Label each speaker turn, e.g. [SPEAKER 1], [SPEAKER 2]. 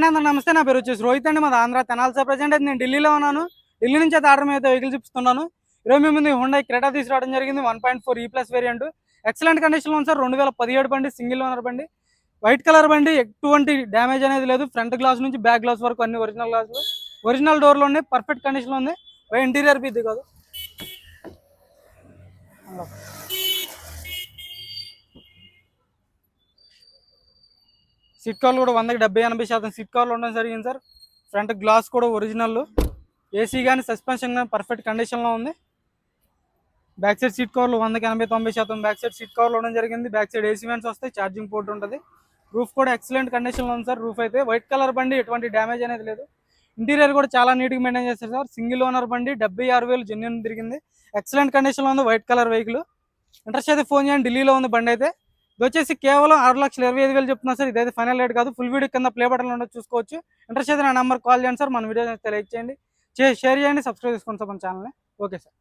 [SPEAKER 1] నమస్తే, నా పేరు వచ్చేసి రోహిత్ అండి. మాది ఆంధ్ర తెనాలి సార్. ప్రజెంట్ అయితే నేను ఢిల్లీలో ఉన్నాను. ఢిల్లీ నుంచి అయితే ఆర్డర్ మీద వెహికల్ చూపిస్తున్నాను. ఈరోజు మీ ముందు హుండై క్రెటా తీసుకురావడం జరిగింది. 1.4 E+ వేరియంట్, ఎక్సలెంట్ కండిషన్లో ఉంది సార్. 2017 బండి, సింగిల్ ఓనర్ బండి, వైట్ కలర్ బండి. ఎటువంటి డ్యామేజ్ అనేది లేదు. ఫ్రంట్ గ్లాస్ నుంచి బ్యాక్ గ్లాస్ వరకు అన్ని ఒరిజినల్ గ్లాసులు, ఒరిజినల్ డోర్లు ఉన్నాయి. పర్ఫెక్ట్ కండిషన్లో ఉంది. ఇంటీరియర్ బిద్ది కాదు. సీట్ కవర్లు కూడా 100కి 70-80% సీట్ కవర్లు ఉండడం జరిగింది సార్. ఫ్రంట్ గ్లాస్ కూడా ఒరిజినల్, ఏసీ కానీ సస్పెన్షన్ కానీ పర్ఫెక్ట్ కండిషన్లో ఉంది. బ్యాక్ సైడ్ సీట్ కవర్లు 100కి 80-90% బ్యాక్ సైడ్ సీట్ కవర్లు ఉండడం జరిగింది. బ్యాక్ సైడ్ ఏసీ వ్యాన్స్ వస్తాయి, ఛార్జింగ్ పోర్ట్ ఉంటుంది. రూఫ్ కూడా ఎక్సలెంట్ కండిషన్లో ఉంది సార్. రూఫ్ అయితే వైట్ కలర్ బండి, ఎటువంటి డ్యామేజ్ అనేది లేదు. ఇంటీరియర్ కూడా చాలా నీట్గా మెయింటైన్ చేస్తారు సార్. సింగిల్ ఓనర్ బండి, 76,000 జెన్యూన్ తిరిగింది. ఎక్సలెంట్ కండిషన్లో ఉంది. White colour vehicle. ఇంట్రెస్ట్ అయితే ఫోన్ చేయండి. ఢిల్లీలో ఉంది బండి అయితే. ఇది వచ్చేసి కేవలం 6,25,000 చెప్తున్నా సార్. ఇదైతే ఫైనల్ రేట్ కాదు. ఫుల్ వీడియో కింద ప్లే బటన్లో ఉండదు, చూసుకోవచ్చు. ఇంట్రెస్ట్ అయితే నా నెంబర్ కాల్ చేయండి సార్. మన వీడియో అయితే లైక్ చేయండి, షేర్ చేయండి, సబ్స్క్రైబ్ చేసుకోండి సార్ మన ఛానల్ని. Okay sir.